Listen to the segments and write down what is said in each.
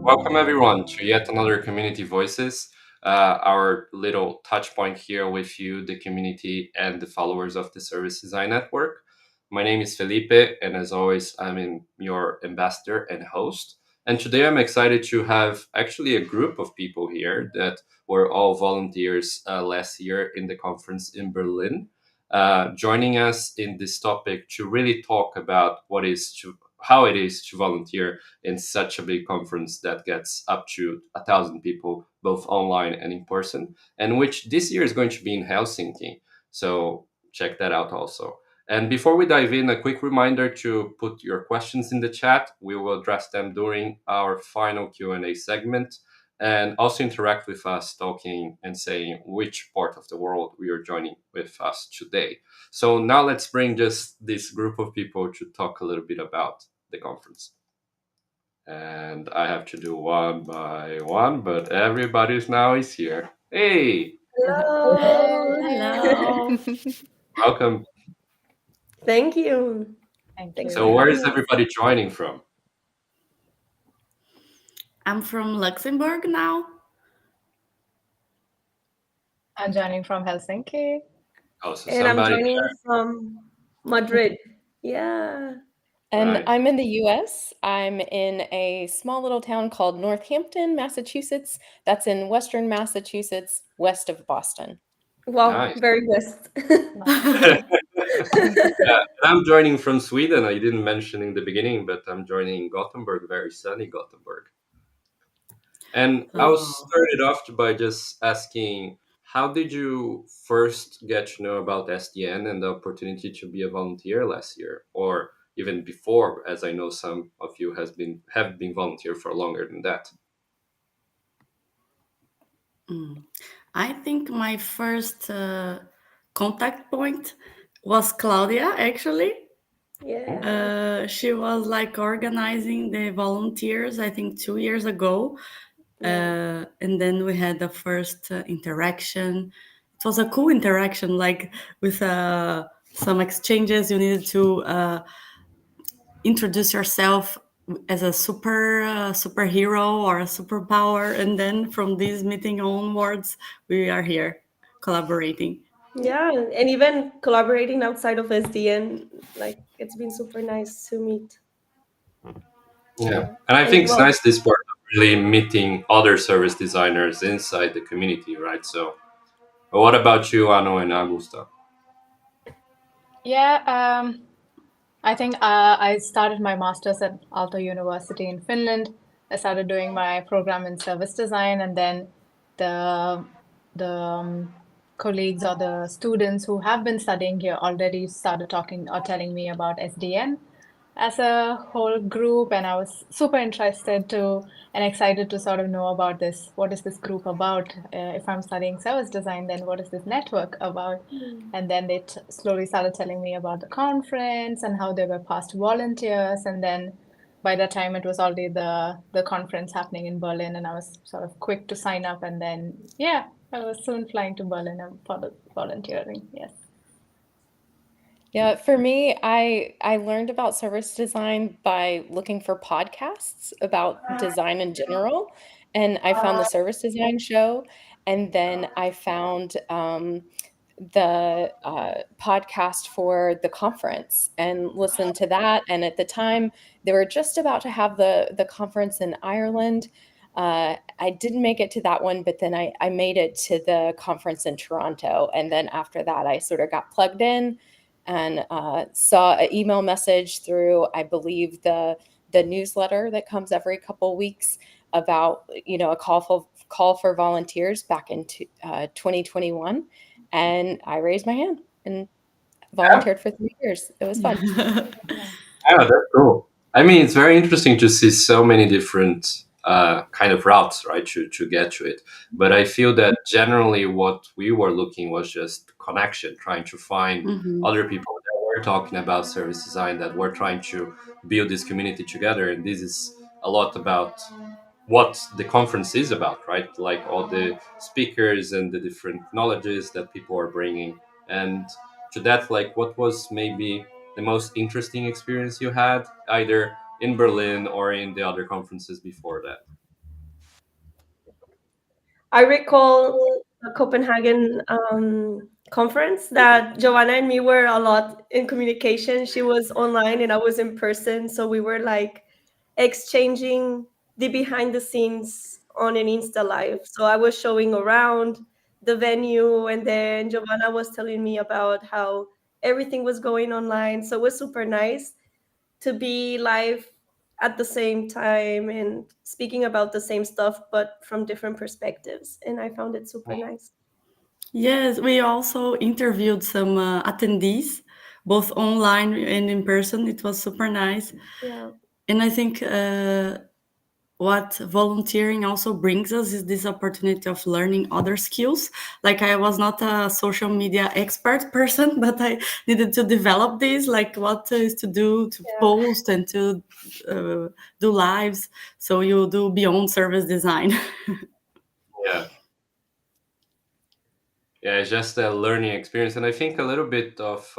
Welcome everyone to yet another Community Voices, our little touch point here with you, the community and the followers of the Service Design Network. My name is Felipe, and as always, your ambassador and host. And today I'm excited to have actually a group of people here that were all volunteers last year in the conference in Berlin, joining us in this topic to really talk about how it is to volunteer in such a big conference that gets up to 1,000 people, both online and in person, and which this year is going to be in Helsinki. So check that out also. And before we dive in, a quick reminder to put your questions in the chat. We will address them during our final Q&A segment, and also interact with us, talking and saying which part of the world we are joining with us today. So now let's bring just this group of people to talk a little bit about the conference. And I have to do one by one, but everybody's now is here. Hey! Hello. Welcome. Thank you. Thank you. So where is everybody joining from? I'm from Luxembourg now. I'm joining from Helsinki. Oh, so And I'm somebody joining there. from Madrid. Yeah. And Right. I'm in the US. I'm in a small little town called Northampton, Massachusetts. That's in western Massachusetts, west of Boston. Wow, Nice. very west. Yeah, and I'm joining from Sweden. I didn't mention in the beginning, but I'm joining Gothenburg, very sunny Gothenburg. And I'll start it off by just asking, how did you first get to know about SDN and the opportunity to be a volunteer last year, or even before, as I know some of you have been volunteer for longer than that? I think my first contact point was Claudia, actually. Yeah. She was like organizing the volunteers, I think 2 years ago. And then we had the first interaction. It was a cool interaction, like with some exchanges. You needed to introduce yourself as a superhero or a superpower, and then from this meeting onwards, we are here collaborating. Yeah, and even collaborating outside of SDN, like it's been super nice to meet. Yeah, and I And think it's well, nice this part of really meeting other service designers inside the community, right? So, but what about you, Ano and Augusta? Yeah, I think I started my master's at Aalto University in Finland. I started doing my program in service design, and then the colleagues or the students who have been studying here already started talking or telling me about SDN as a whole group, and I was super interested to and excited to sort of know about this. What is this group about? If I'm studying service design, then what is this network about? And then they slowly started telling me about the conference and how they were past volunteers. And then by that time, it was already the conference happening in Berlin, and I was sort of quick to sign up. And then, yeah, I was soon flying to Berlin for the volunteering. Yes. Yeah, for me, I learned about service design by looking for podcasts about design in general, and I found the service design show, and then I found the podcast for the conference and listened to that. And at the time, they were just about to have the conference in Ireland. I didn't make it to that one, but then I made it to the conference in Toronto, and then after that, I sort of got plugged in and saw an email message through, I believe, the newsletter that comes every couple weeks about, a call for volunteers back in 2021, and I raised my hand and volunteered for 3 years. It was fun. Yeah, that's cool. I mean, it's very interesting to see so many different kind of routes, right, to get to it. But I feel that generally what we were looking was just connection, trying to find other people that were talking about service design, that were trying to build this community together. And this is a lot about what the conference is about, right? Like all the speakers and the different knowledges that people are bringing. And to that, like, what was maybe the most interesting experience you had, either in Berlin or in the other conferences before that? I recall a Copenhagen conference that Giovanna and me were a lot in communication. She was online and I was in person, so we were like exchanging the behind the scenes on an Insta live. So I was showing around the venue, and then Giovanna was telling me about how everything was going online. So it was super nice to be live at the same time and speaking about the same stuff but from different perspectives, and I found it super nice. Yes, we also interviewed some attendees, both online and in person. It was super nice. Yeah. And I think what volunteering also brings us is this opportunity of learning other skills. Like, I was not a social media expert person, but I needed to develop this, like what is to do to post and to do lives. So you do beyond service design. Yeah. Yeah, it's just a learning experience, and I think a little bit of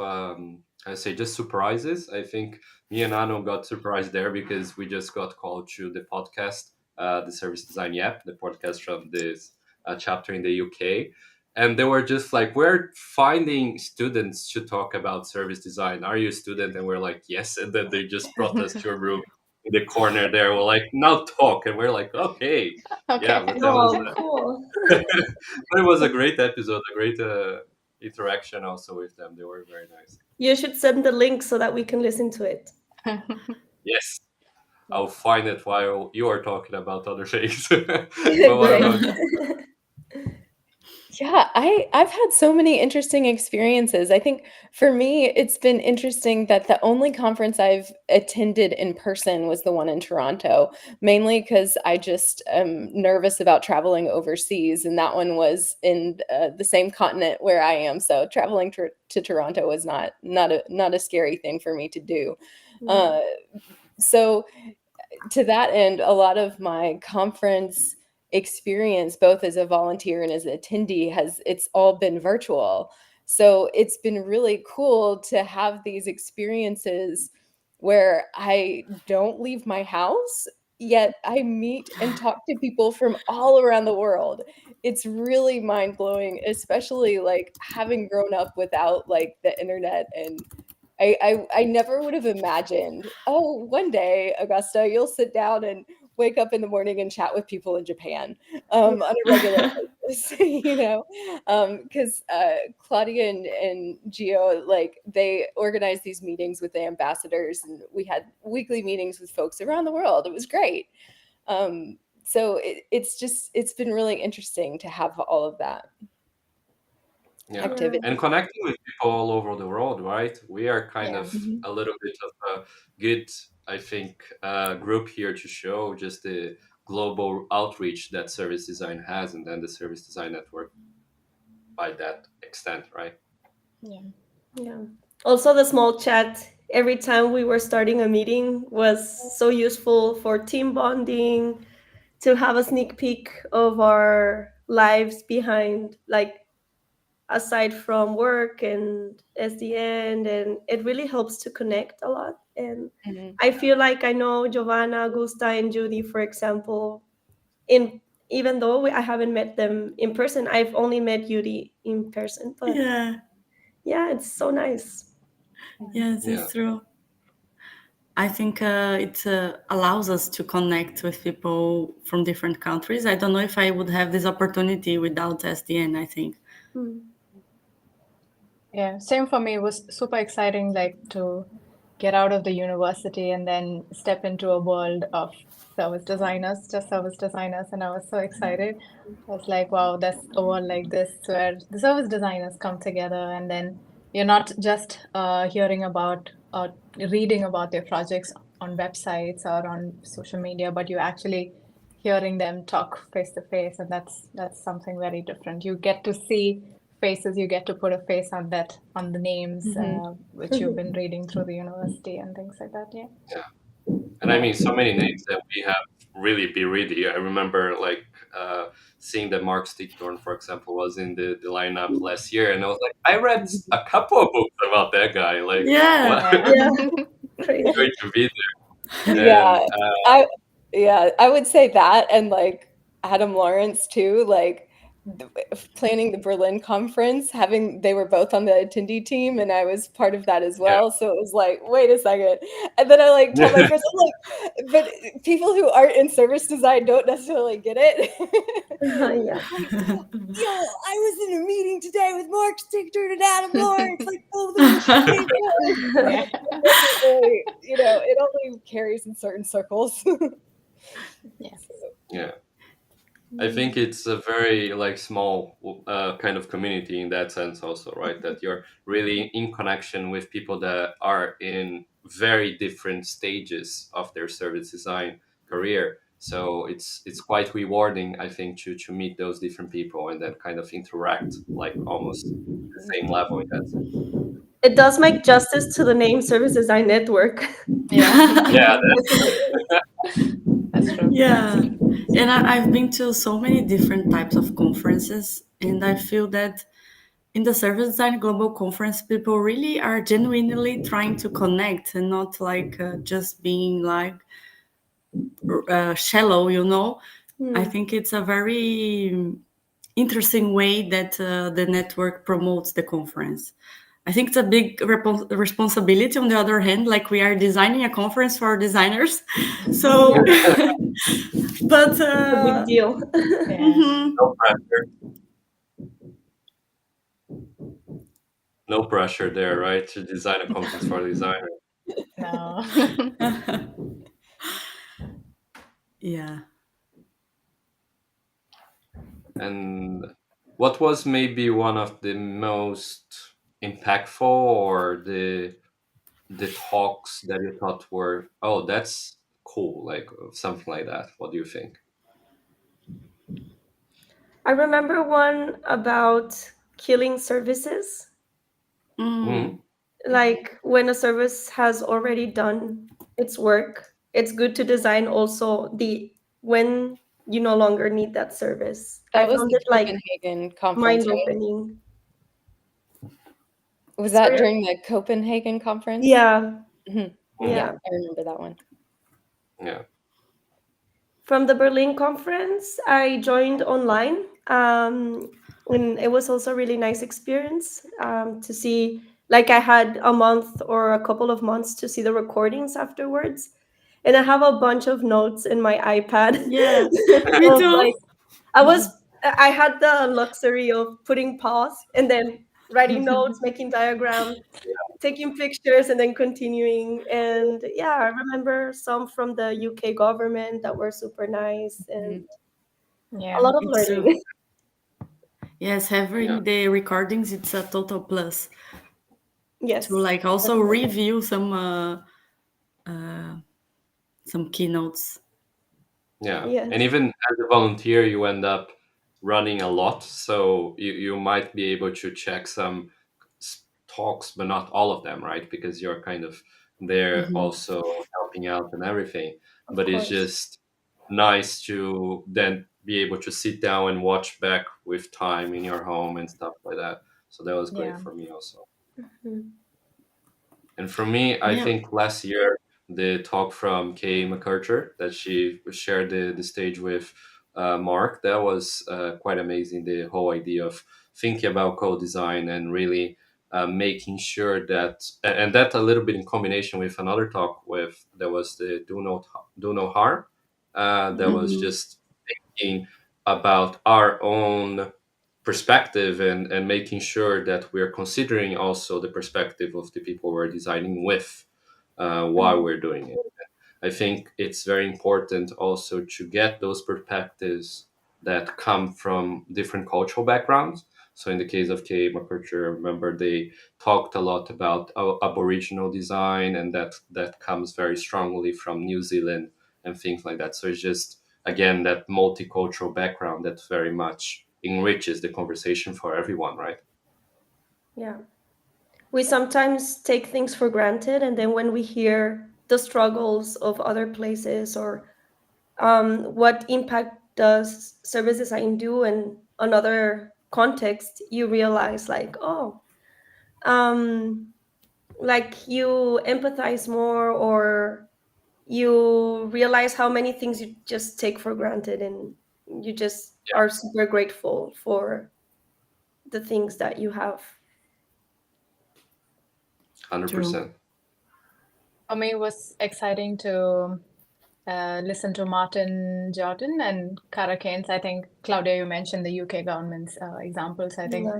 I say just surprises. I think me and Ano got surprised there because we just got called to the podcast, the Service Design Yep, the podcast from this chapter in the UK, and they were just like, "We're finding students to talk about service design. Are you a student?" And we're like, "Yes," and then they just brought us to a room in the corner there. We're like, "Now talk," and we're like, "Okay." Yeah, Okay. but that was Oh, cool. but it was a great episode, a great interaction also with them. They were very nice. You should send the link so that we can listen to it. Yes, I'll find it while you are talking about other things. But what Great. about you? Yeah, I've had so many interesting experiences. I think for me, it's been interesting that the only conference I've attended in person was the one in Toronto, mainly because I just am nervous about traveling overseas, and that one was in the same continent where I am. So traveling to Toronto was not a scary thing for me to do. Uh, so to that end, a lot of my conference experience, both as a volunteer and as an attendee, it's all been virtual. So it's been really cool to have these experiences where I don't leave my house, yet I meet and talk to people from all around the world. It's really mind-blowing, especially like having grown up without like the internet, and I never would have imagined, oh, one day, Augusta, you'll sit down and wake up in the morning and chat with people in Japan on a regular basis, you know? Because Claudia and Gio, like, they organized these meetings with the ambassadors, and we had weekly meetings with folks around the world. It was great. So it's been really interesting to have all of that Yeah, activity. and connecting with people all over the world, right? We are kind Yeah. of a little bit of a good, I think, group here to show just the global outreach that service design has, and then the service design network by that extent, right? Yeah. Yeah. Also, the small chat every time we were starting a meeting was so useful for team bonding, to have a sneak peek of our lives behind, like, aside from work and SDN, and it really helps to connect a lot. And Mhm. I feel like I know Giovanna, Gusta, and Judy, for example, in even though I haven't met them in person. I've only met Judy in person, but Yeah, yeah, it's so nice. yes, Yeah. it's true. I think it allows us to connect with people from different countries. I don't know if I would have this opportunity without SDN, I think. Hmm. Yeah, same for me. It was super exciting, like to get out of the university and then step into a world of service designers, just service designers, and I was so excited. I was like, wow, there's a world like this where the service designers come together, and then you're not just hearing about or reading about their projects on websites or on social media, but you're actually hearing them talk face to face, and that's something very different. You get to see faces, you get to put a face on that, on the names which you've been reading through the university and things like that. Yeah. And I mean, so many names that we have really be ready. I remember like seeing that Mark Stickthorne, for example, was in the lineup last year, and I was like, I read a couple of books about that guy. Like, what? Yeah, Yeah. Yeah, It's crazy. great to be there. Yeah, And I yeah, I would say that, and like Adam Lawrence too. Like planning the Berlin conference, they were both on the attendee team, and I was part of that as Yeah. well. So it was like, wait a second. And then I like told my friends, I'm like, but people who aren't in service design don't necessarily get it. Yeah. Yo, I was in a meeting today with Mark Stichter and Adam Lawrence, like both of them at the same time. Yeah. It doesn't really, it only carries in certain circles. Yes. Yeah. I think it's a very like small kind of community in that sense also, right? That you're really in connection with people that are in very different stages of their service design career. So it's quite rewarding, I think, to meet those different people and then kind of interact like almost the same level in that sense. It does make justice to the name Service Design Network. Yeah. Yeah, That's true. Yeah, and I've been to so many different types of conferences, and I feel that in the Service Design Global Conference, people really are genuinely trying to connect and not like just being like shallow, you know. I think it's a very interesting way that the network promotes the conference. I think it's a big responsibility. On the other hand, like we are designing a conference for designers, so. But It's a big deal. Yeah. no pressure. No pressure there, right? To design a conference for designers. No. Yeah. And what was maybe one of the most impactful or the talks that you thought were, oh, that's cool, like something like that? What do you think? I remember one about killing services. Mm, Like when a service has already done its work, it's good to design also the when you no longer need that service. I That was found the it like Copenhagen conference, mind right? opening. Was that Sorry. during the Copenhagen conference? Yeah, Mhm. mm, Yeah, yeah. I remember that one. yeah. From the Berlin conference, I joined online. And it was also a really nice experience to see, like, I had a month or a couple of months to see the recordings afterwards. And I have a bunch of notes in my iPad Yeah, me of like, too. I had the luxury of putting pause and then writing notes, making diagrams, taking pictures, and then continuing. And yeah, I remember some from the UK government that were super nice and a Yeah. lot of It's true. learning. Yes, Yeah. having the recordings, it's a total plus to Yes. like also review some keynotes. Yeah. And Yes. even as a volunteer, you end up running a lot. So you might be able to check some talks, but not all of them, right? Because you're kind of there Mhm. also helping out and everything. Of But it's course. just nice to then be able to sit down and watch back with time in your home and stuff like that. So that was great Yeah. for me also. Mhm. And for me, I Yeah. think last year, the talk from Kay McCarter that she shared the stage with Mark, that was quite amazing. The whole idea of thinking about co-design and really making sure that, and that a little bit in combination with another talk with, that was the Do No Harm, that was Mhm. just thinking about our own perspective and making sure that we're considering also the perspective of the people we're designing with while we're doing it. I think it's very important also to get those perspectives that come from different cultural backgrounds. So in the case of Kay McCurcher, I remember they talked a lot about Aboriginal design, and that comes very strongly from New Zealand and things like that. So it's just again that multicultural background that very much enriches the conversation for everyone, right? Yeah. We sometimes take things for granted, and then when we hear the struggles of other places or what impact does service design do in another context, you realize like, oh, um, like you empathize more, or you realize how many things you just take for granted you just are super grateful for the things that you have. 100%. For me, it was exciting to listen to Martin Jordan and Cara Keynes. I think, Claudia, you mentioned the UK government's examples. I think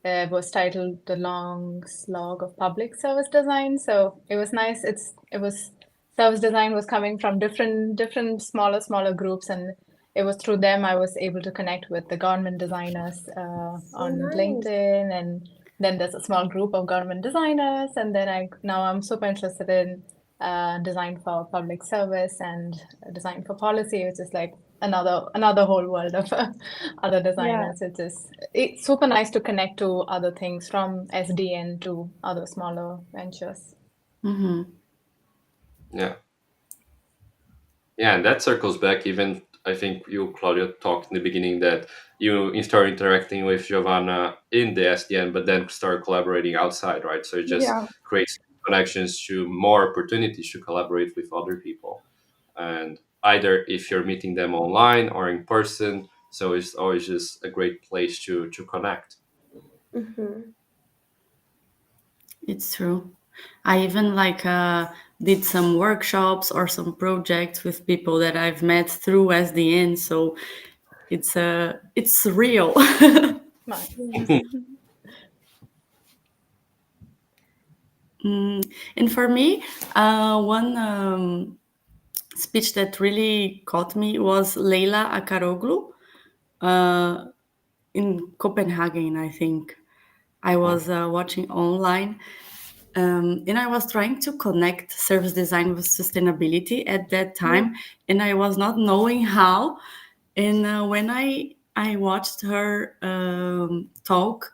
it was titled The Long Slog of Public Service Design. So it was nice. It was service design was coming from different smaller groups, and it was through them I was able to connect with the government designers on nice. LinkedIn, and then there's a small group of government designers, and then now I'm super interested in design for public service and design for policy, which is like another whole world of other designers. It's super nice to connect to other things from SDN to other smaller ventures. Yeah. Yeah, and that circles back. Even I think you, Claudia, talked in the beginning that you start interacting with Giovanna in the SDN, but then start collaborating outside, right? So it just creates connections to more opportunities to collaborate with other people. And either if you're meeting them online or in person, so it's always just a great place to connect. It's true. I even did some workshops or some projects with people that I've met through SDN, so it's real. And for me, one speech that really caught me was Leila Akaroglu in Copenhagen, I think. I was watching online, and I was trying to connect service design with sustainability at that time, and I was not knowing how. And when I watched her talk,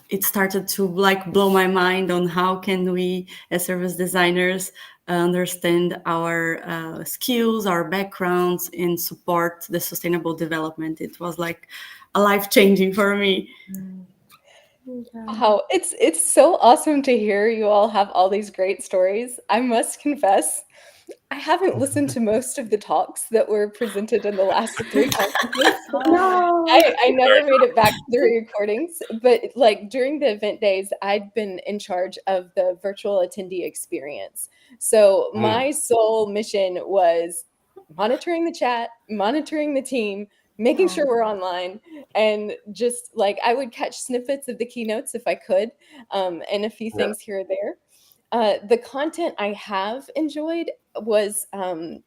it started to blow my mind on how can we as service designers understand our skills, our backgrounds, and support the sustainable development. It was like a life-changing for me. Wow, it's so awesome to hear you all have all these great stories. I must confess, I haven't listened to most of the talks that were presented in the last 3 conferences. I never made it back to the recordings, but during the event days, I'd been in charge of the virtual attendee experience. So my sole mission was monitoring the chat, monitoring the team, making sure we're online, and just I would catch snippets of the keynotes if I could, and a few things here or there. The content I have enjoyed was, and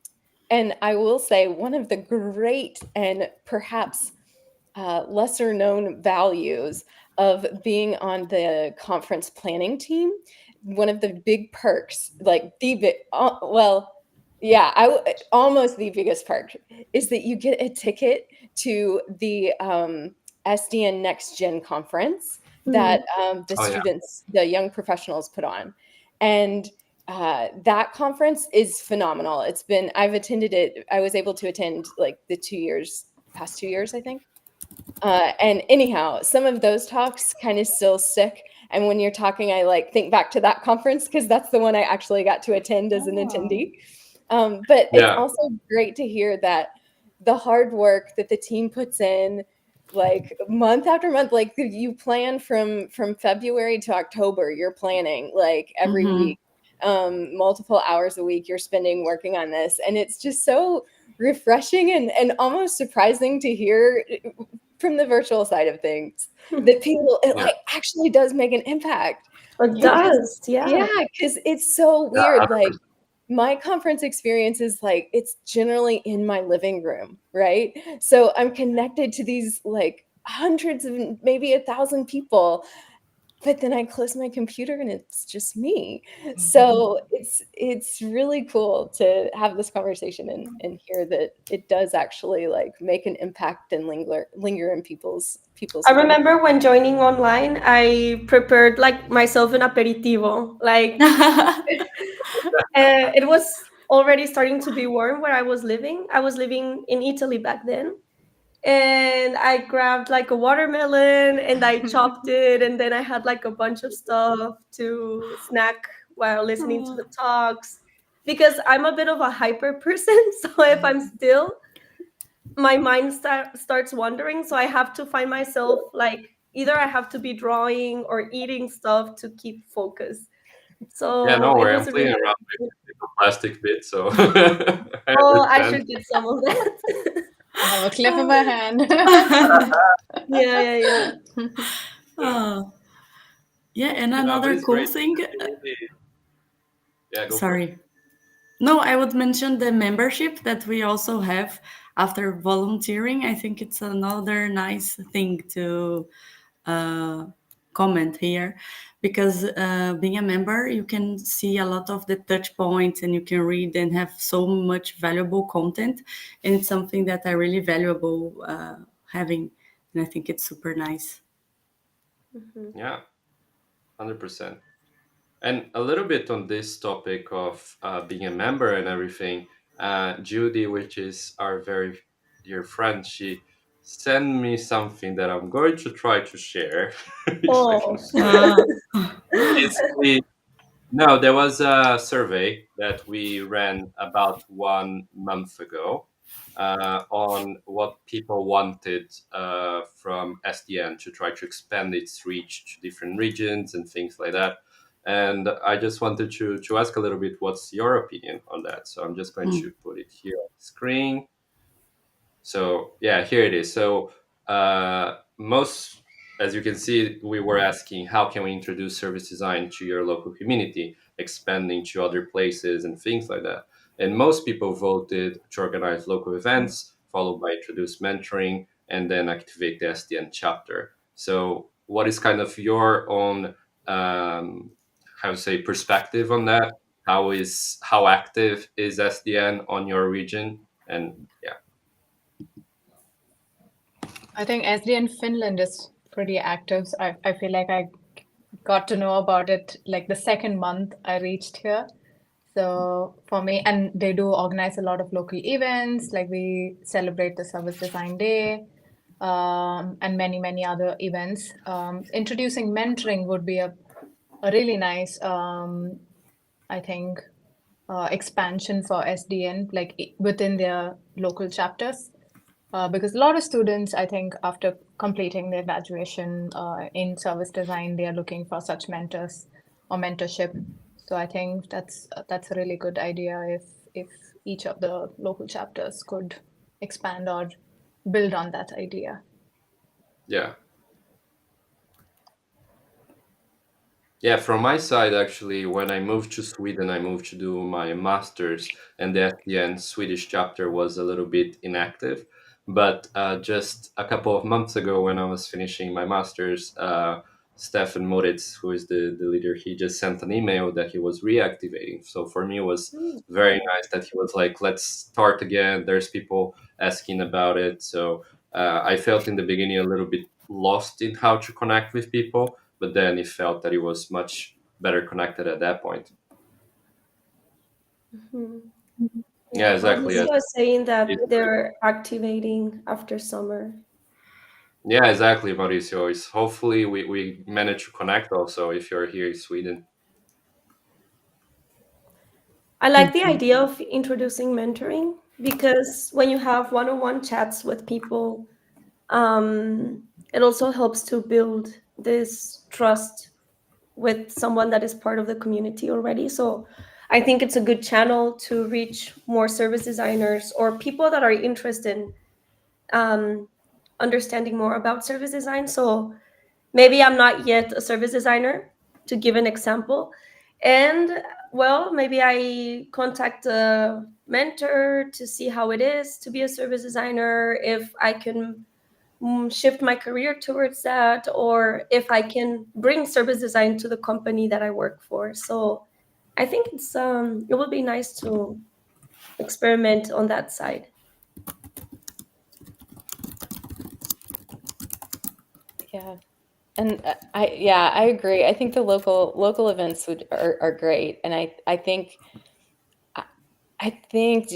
I will say, one of the great and perhaps lesser known values of being on the conference planning team. One of the big perks, almost the biggest perk, is that you get a ticket to the SDN Next Gen conference that the students, the young professionals put on. And that conference is phenomenal. I've attended it. I was able to attend the past 2 years, I think. And anyhow, some of those talks kind of still stick. And when you're talking, I think back to that conference because that's the one I actually got to attend as an attendee. But it's also great to hear that the hard work that the team puts in, month after month, you plan from February to October, you're planning every week, multiple hours a week you're spending working on this. And it's just so refreshing and almost surprising to hear from the virtual side of things that people, it actually does make an impact. It does, yeah, because it's so weird. My conference experience is it's generally in my living room, right? So I'm connected to these hundreds of maybe 1,000 people, but then I close my computer and it's just me. So it's really cool to have this conversation and hear that it does actually make an impact and linger in people's I remember when joining online, I prepared myself an aperitivo. It was already starting to be warm where I was living. I was living in Italy back then. And I grabbed a watermelon and I chopped it, and then I had a bunch of stuff to snack while listening to the talks, because I'm a bit of a hyper person. So if I'm still, my mind starts wandering. So I have to find myself like either I have to be drawing or eating stuff to keep focus. Yeah, no So it worry. I'm was a really playing around with the plastic bit, so I oh, I understand. should get some of that. I have a clip in my hand. Yeah, yeah, yeah. Oh, yeah, and But another it's cool great. thing. Yeah, go for it. Sorry. No, I would mention the membership that we also have after volunteering. I think it's another nice thing to uh, comment here, because being a member, you can see a lot of the touch points and you can read and have so much valuable content. And it's something that I really valuable having. And I think it's super nice. Mhm. Yeah, 100%. And a little bit on this topic of being a member and everything, Judy, which is our very dear friend, she sent me something that I'm going to try to share, if I Oh. can. Uh, Basically, no, there was a survey that we ran about 1 month ago on what people wanted from SDN to try to expand its reach to different regions and things like that. And I just wanted to ask a little bit, what's your opinion on that? So I'm just going to put it here on the screen. So yeah, here it is. So most, as you can see, we were asking how can we introduce service design to your local community, expanding to other places and things like that. And most people voted to organize local events, followed by introduce mentoring, and then activate the SDN chapter. So what is kind of your own, how to say, perspective on that? How active is SDN on your region? And yeah. I think SDN Finland is pretty active. So I feel like I got to know about it like the second month I reached here. So for me, and they do organize a lot of local events, like we celebrate the Service Design Day, and many, many other events. Introducing mentoring would be a really nice, I think, expansion for SDN, like within their local chapters. Because a lot of students, I think, after completing their graduation in service design, they are looking for such mentors or mentorship. So I think that's a really good idea if each of the local chapters could expand or build on that idea. Yeah. Yeah, from my side, actually, when I moved to Sweden, I moved to do my master's, and the SDN Swedish chapter was a little bit inactive. But just a couple of months ago, when I was finishing my master's, Stefan Moritz, who is the leader, he just sent an email that he was reactivating. So for me, it was very nice that he was like, let's start again. There's people asking about it. So I felt in the beginning a little bit lost in how to connect with people, but then he felt that he was much better connected at that point. Mhm. Yeah, Yeah, exactly. Mauricio is saying Yes. that they're activating after summer. Yeah, exactly, Mauricio. It's hopefully we manage to connect also if you're here in Sweden. I like the idea of introducing mentoring because when you have one-on-one chats with people, it also helps to build this trust with someone that is part of the community already. So I think it's a good channel to reach more service designers or people that are interested in understanding more about service design. So maybe I'm not yet a service designer, to give an example. And well, maybe I contact a mentor to see how it is to be a service designer, if I can shift my career towards that, or if I can bring service design to the company that I work for. So I think it would be nice to experiment on that side. Yeah. And I agree. I think the local events are great. And I I think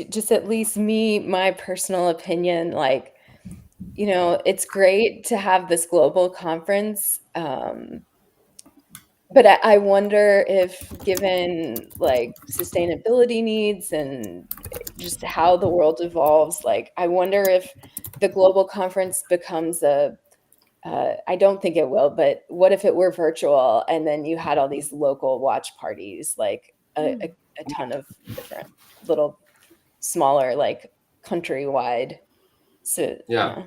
just at least me, my personal opinion, like, it's great to have this global conference, but I wonder if, given like sustainability needs and just how the world evolves, like I wonder if the global conference becomes a I don't think it will, but what if it were virtual and then you had all these local watch parties, like a ton of different little smaller, like countrywide. So Yeah.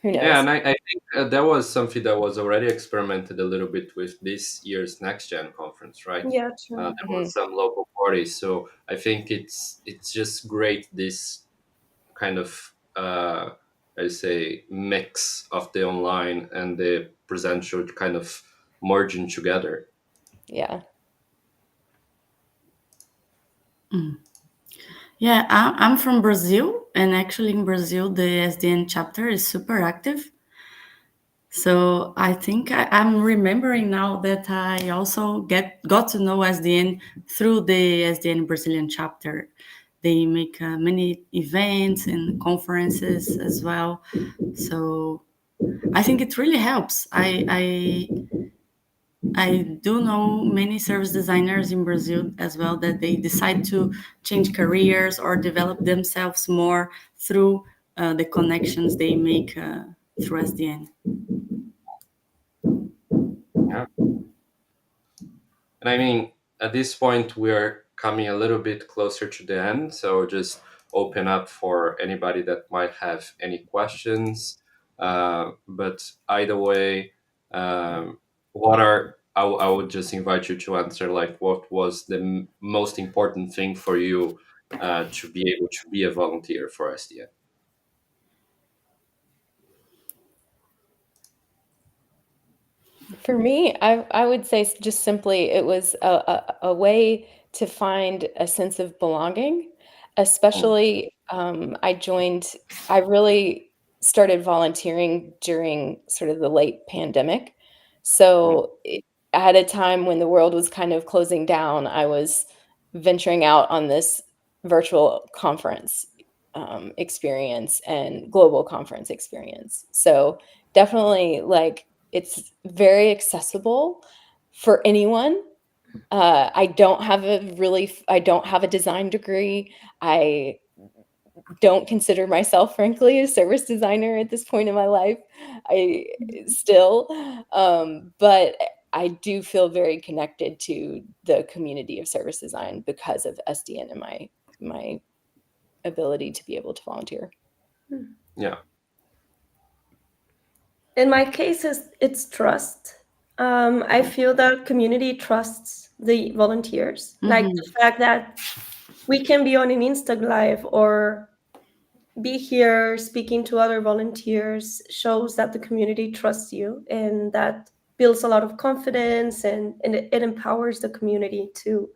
who Yeah, knows? and I think that was something that was already experimented a little bit with this year's Next Gen conference, right? Yeah, There true. Mhm. was some local parties, so I think it's just great, this kind of I say mix of the online and the presential kind of merging together. Yeah. Yeah, I'm from Brazil, and actually in Brazil, the SDN chapter is super active. So I think I'm remembering now that I also got to know SDN through the SDN Brazilian chapter. They make many events and conferences as well. So I think it really helps. I do know many service designers in Brazil as well that they decide to change careers or develop themselves more through the connections they make through SDN. Yeah. And I mean, at this point, we're coming a little bit closer to the end. So just open up for anybody that might have any questions. But either way, what are I would just invite you to answer, like, what was the most important thing for you to be able to be a volunteer for SDN? For me, I would say just simply it was a way to find a sense of belonging, Mm, especially I really started volunteering during sort of the late pandemic. mm, So at a time when the world was kind of closing down, I was venturing out on this virtual conference experience and global conference experience. So definitely like it's very accessible for anyone. I don't have a design degree. I don't consider myself, frankly, a service designer at this point in my life. I still, but I do feel very connected to the community of service design because of SDN and my ability to be able to volunteer. yeah. In my case, it's trust. I feel that community trusts the volunteers. Like Mhm. the fact that we can be on an Insta Live or be here speaking to other volunteers shows that the community trusts you, and that builds a lot of confidence, and it empowers the community to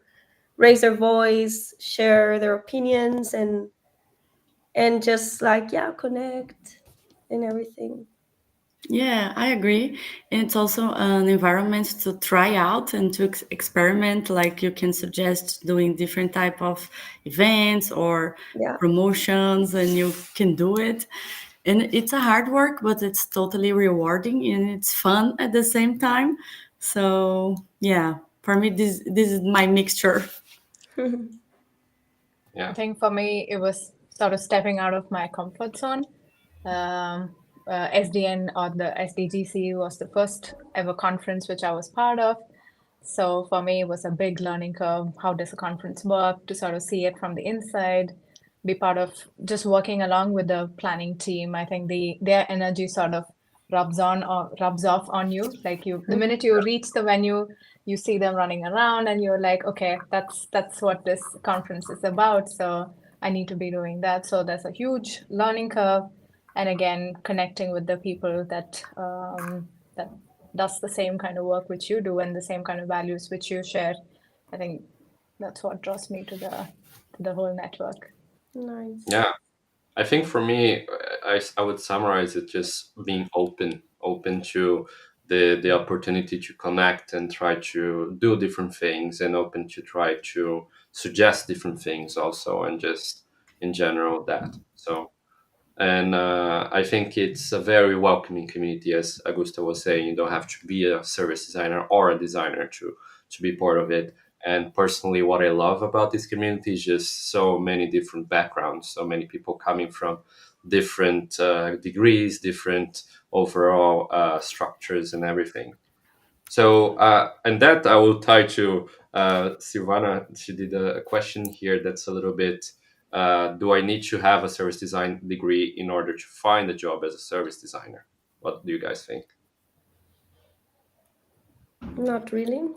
raise their voice, share their opinions, and just like, yeah, connect and everything. Yeah, I agree. And it's also an environment to try out and to experiment. Like you can suggest doing different type of events or Yeah. promotions, and you can do it. And it's a hard work, but it's totally rewarding and it's fun at the same time. So yeah, for me, this is my mixture. I Yeah. think for me, it was sort of stepping out of my comfort zone. SDN or the SDGC was the first ever conference which I was part of. So for me, it was a big learning curve. How does a conference work? To sort of see it from the inside, be part of just working along with the planning team. I think their energy sort of rubs on or rubs off on you. Like the minute you reach the venue, you see them running around, and you're like, okay, that's what this conference is about. So I need to be doing that. So there's a huge learning curve, and again, connecting with the people that does the same kind of work which you do and the same kind of values which you share. I think that's what draws me to the whole network. Nice. Yeah. I think for me, I would summarize it just being open to the opportunity to connect and try to do different things, and open to try to suggest different things also, and just in general that. So And I think it's a very welcoming community, as Augusta was saying. You don't have to be a service designer or a designer to be part of it. And personally, what I love about this community is just so many different backgrounds, so many people coming from different degrees, different overall structures, and everything. So, and that I will tie to Silvana. She did a question here that's a little bit, do I need to have a service design degree in order to find a job as a service designer? What do you guys think? Not really.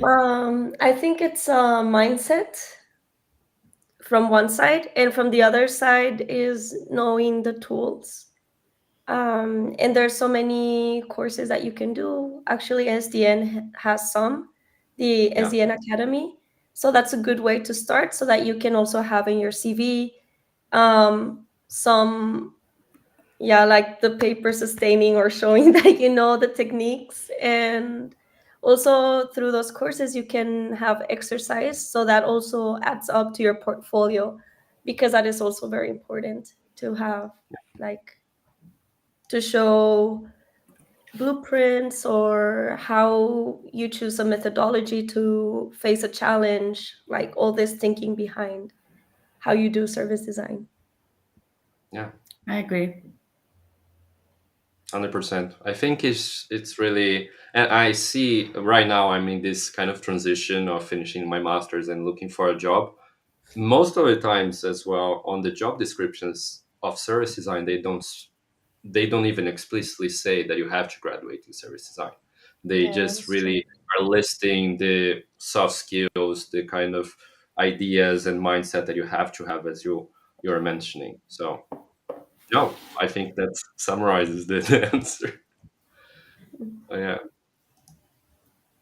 I think it's a mindset from one side, and from the other side is knowing the tools. And there's so many courses that you can do. Actually, SDN has some, the Yeah. SDN Academy. So that's a good way to start, so that you can also have in your CV some, like the paper sustaining or showing that you know the techniques. And also through those courses, you can have exercise. So that also adds up to your portfolio, because that is also very important to have, like, to show blueprints or how you choose a methodology to face a challenge, like all this thinking behind how you do service design. Yeah. I agree. 100%. I think it's really, and I see right now I'm in this kind of transition of finishing my master's and looking for a job. Most of the times as well, on the job descriptions of service design, they don't even explicitly say that you have to graduate in service design. They Yeah, just that's true. really are listing the soft skills, the kind of ideas and mindset that you have to have, as you're mentioning. So no, I think that summarizes the answer. Yeah.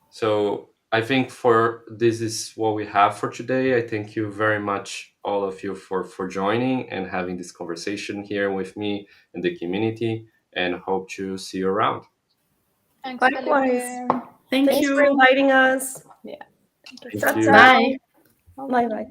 So I think for this is what we have for today. I thank you very much, all of you, for joining and having this conversation here with me and the community, and hope to see you around. Thanks, Likewise. Felipe. Thank Thanks for you. inviting us. Yeah. Thank you Thank so Ciao, you. much. Bye. ciao. Bye bye.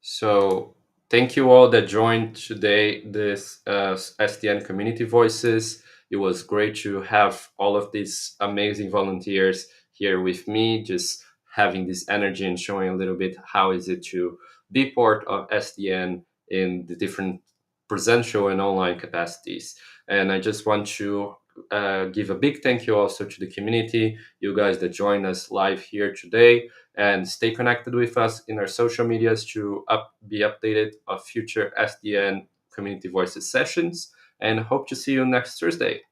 So thank you all that joined today this SDN Community Voices. It was great to have all of these amazing volunteers here with me, just having this energy and showing a little bit how is it to be part of SDN in the different presential and online capacities. And I just want to give a big thank you also to the community, you guys that joined us live here today, and stay connected with us in our social medias to be updated of future SDN Community Voices sessions, and hope to see you next Thursday.